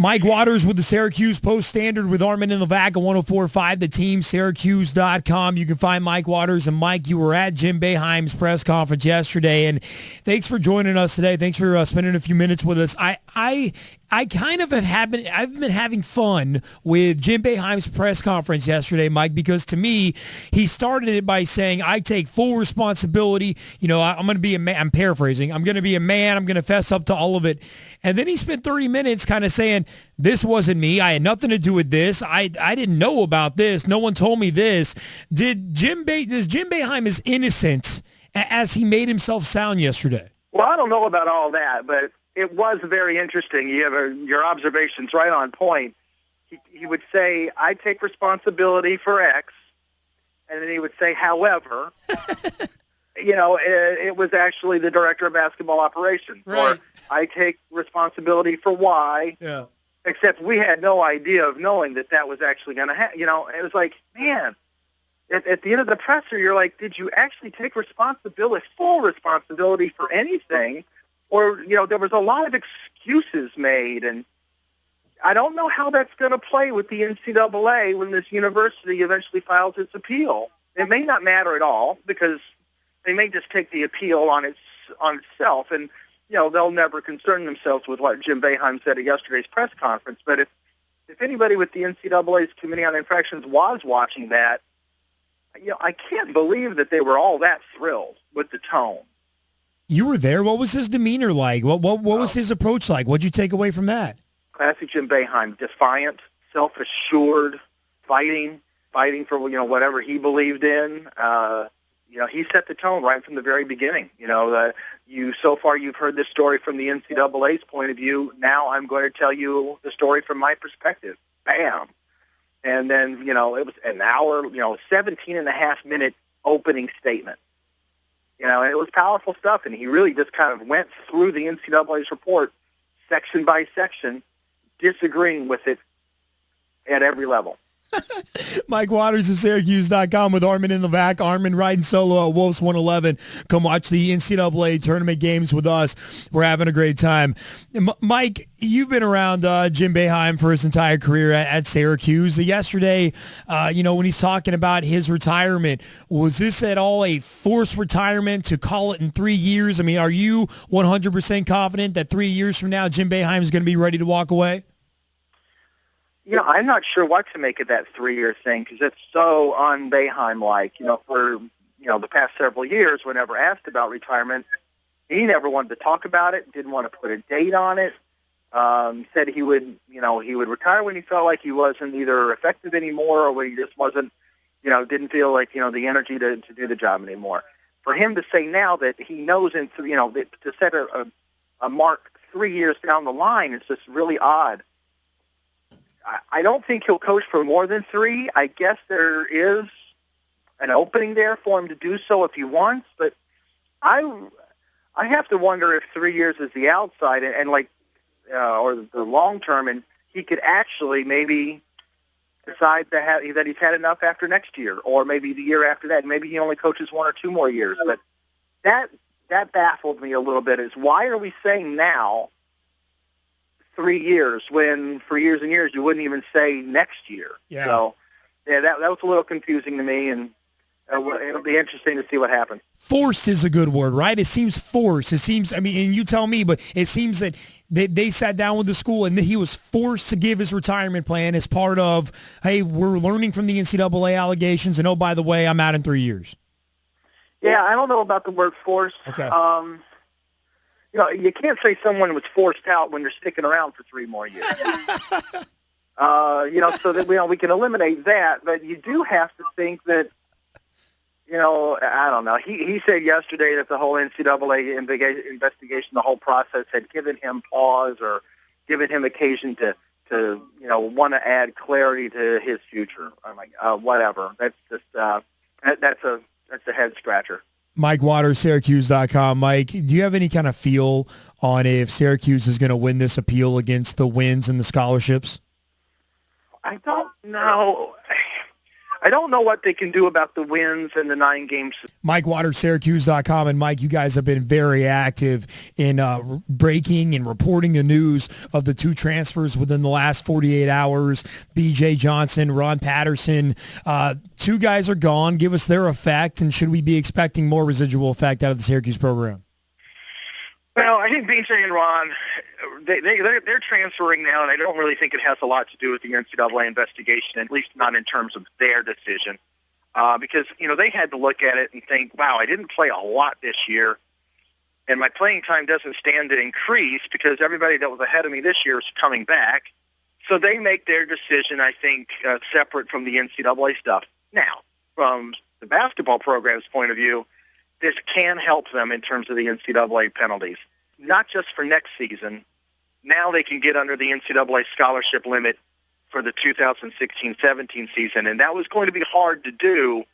Mike Waters with the Syracuse Post-Standard with Armen and Levack at 104.5, the team, Syracuse.com. You can find Mike Waters. And, Mike, you were at Jim Boeheim's press conference yesterday, and thanks for joining us today. Thanks for spending a few minutes with us. I kind of I've been having fun with Jim Boeheim's press conference yesterday, Mike, because to me, he started it by saying, I take full responsibility. You know, I'm going to be a man. I'm paraphrasing. I'm going to be a man. I'm going to fess up to all of it. And then he spent 30 minutes kind of saying, this wasn't me. I had nothing to do with this. I didn't know about this. No one told me this. Does Jim Boeheim is innocent as he made himself sound yesterday? Well, I don't know about all that, but it was very interesting. You have your observations right on point. He would say, I take responsibility for X, and then he would say, however, you know, it was actually the director of basketball operations. Right. Or I take responsibility for Y, Yeah. except we had no idea of knowing that was actually going to happen. You know, it was like, man, at the end of the presser, you're like, did you actually take full responsibility for anything? Or, you know, there was a lot of excuses made, and I don't know how that's going to play with the NCAA when this university eventually files its appeal. It may not matter at all because they may just take the appeal on itself, and, you know, they'll never concern themselves with what Jim Boeheim said at yesterday's press conference. But if anybody with the NCAA's Committee on Infractions was watching that, you know, I can't believe that they were all that thrilled with the tone. You were there. What was his demeanor like? What was his approach like? What'd you take away from that? Classic Jim Boeheim, defiant, self-assured, fighting for, you know, whatever he believed in. You know, he set the tone right from the very beginning. You know, so far you've heard this story from the NCAA's point of view. Now I'm going to tell you the story from my perspective. Bam. And then, you know, it was an hour, you know, 17-and-a-half-minute opening statement. You know, it was powerful stuff, and he really just kind of went through the NCAA's report section by section, disagreeing with it at every level. Mike Waters of Syracuse.com with Armen and Levack. Armen riding solo at Wolves 111. Come watch the NCAA tournament games with us. We're having a great time. Mike, you've been around Jim Boeheim for his entire career at Syracuse. Yesterday, you know, when he's talking about his retirement, was this at all a forced retirement to call it in 3 years? I mean, are you 100% confident that 3 years from now, Jim Boeheim is going to be ready to walk away? You know, I'm not sure what to make of that 3-year thing because it's so un-Boeheim-like. You know, for, you know, the past several years, whenever asked about retirement, he never wanted to talk about it, didn't want to put a date on it. Said he would retire when he felt like he wasn't either effective anymore or when he just wasn't, you know, didn't feel like, you know, the energy to do the job anymore. For him to say now that he knows, you know, to set a mark 3 years down the line is just really odd. I don't think he'll coach for more than 3. I guess there is an opening there for him to do so if he wants, but I have to wonder if 3 years is the outside and like or the long term, and he could actually maybe decide that he's had enough after next year, or maybe the year after that. Maybe he only coaches 1 or 2 more years. But that baffled me a little bit. Is why are we saying now 3 years when for years and years you wouldn't even say next year? Yeah. So yeah, that was a little confusing to me, and it'll be interesting to see what happens. Forced is a good word, right? It seems forced. It seems, I mean, and you tell me, but it seems that they sat down with the school and he was forced to give his retirement plan as part of, hey, we're learning from the NCAA allegations, and oh, by the way, I'm out in 3 years. Yeah, I don't know about the word forced. Okay. You know, you can't say someone was forced out when they're sticking around for 3 more years. You know, so that we can eliminate that, but you do have to think that, you know, I don't know. He said yesterday that the whole NCAA investigation, the whole process had given him pause or given him occasion to you know, want to add clarity to his future. I'm like, whatever. That's just that's a head scratcher. Mike Waters, Syracuse.com. Mike, do you have any kind of feel on if Syracuse is going to win this appeal against the wins and the scholarships? I don't know. I don't know what they can do about the wins and the 9 games. Mike Waters, Syracuse.com. And Mike, you guys have been very active in breaking and reporting the news of the 2 transfers within the last 48 hours. B.J. Johnson, Ron Patterson. 2 guys are gone. Give us their effect, and should we be expecting more residual effect out of the Syracuse program? Well, I think BJ and Ron, they're transferring now, and I don't really think it has a lot to do with the NCAA investigation, at least not in terms of their decision. Because, they had to look at it and think, wow, I didn't play a lot this year, and my playing time doesn't stand to increase because everybody that was ahead of me this year is coming back. So they make their decision, I think, separate from the NCAA stuff. Now, from the basketball program's point of view, this can help them in terms of the NCAA penalties, not just for next season. Now they can get under the NCAA scholarship limit for the 2016-17 season, and that was going to be hard to do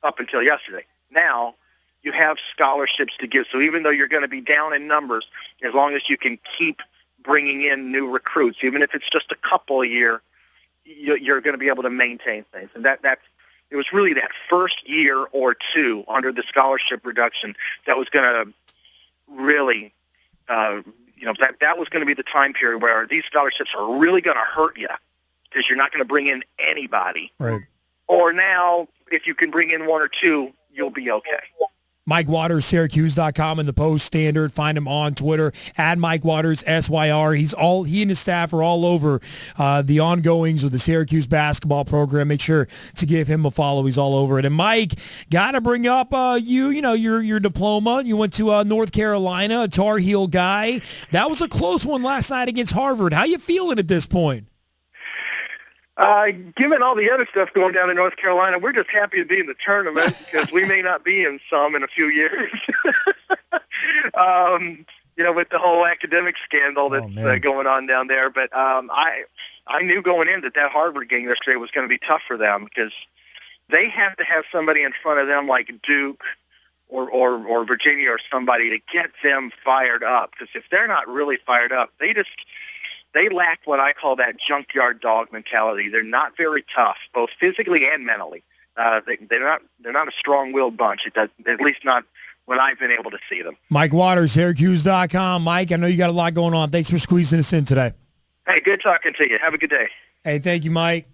up until yesterday. Now you have scholarships to give, so even though you're going to be down in numbers, as long as you can keep bringing in new recruits, even if it's just a couple a year, you're going to be able to maintain things, and that's it was really that first year or 2 under the scholarship reduction that was going to really, that was going to be the time period where these scholarships are really going to hurt you because you're not going to bring in anybody. Right. Or now, if you can bring in 1 or 2, you'll be okay. Mike Waters, Syracuse.com and the Post-Standard. Find him on Twitter, at Mike Waters, SYR. He and his staff are all over the ongoings of the Syracuse basketball program. Make sure to give him a follow. He's all over it. And Mike, got to bring up your diploma. You went to North Carolina, a Tar Heel guy. That was a close one last night against Harvard. How you feeling at this point? Given all the other stuff going down in North Carolina, we're just happy to be in the tournament because we may not be in some in a few years. With the whole academic scandal that's going on down there. But I knew going in that Harvard game yesterday was going to be tough for them because they have to have somebody in front of them like Duke or Virginia or somebody to get them fired up. Because if they're not really fired up, they lack what I call that junkyard dog mentality. They're not very tough, both physically and mentally. They're not a strong-willed bunch, at least not when I've been able to see them. Mike Waters, Syracuse.com. Mike, I know you got a lot going on. Thanks for squeezing us in today. Hey, good talking to you. Have a good day. Hey, thank you, Mike.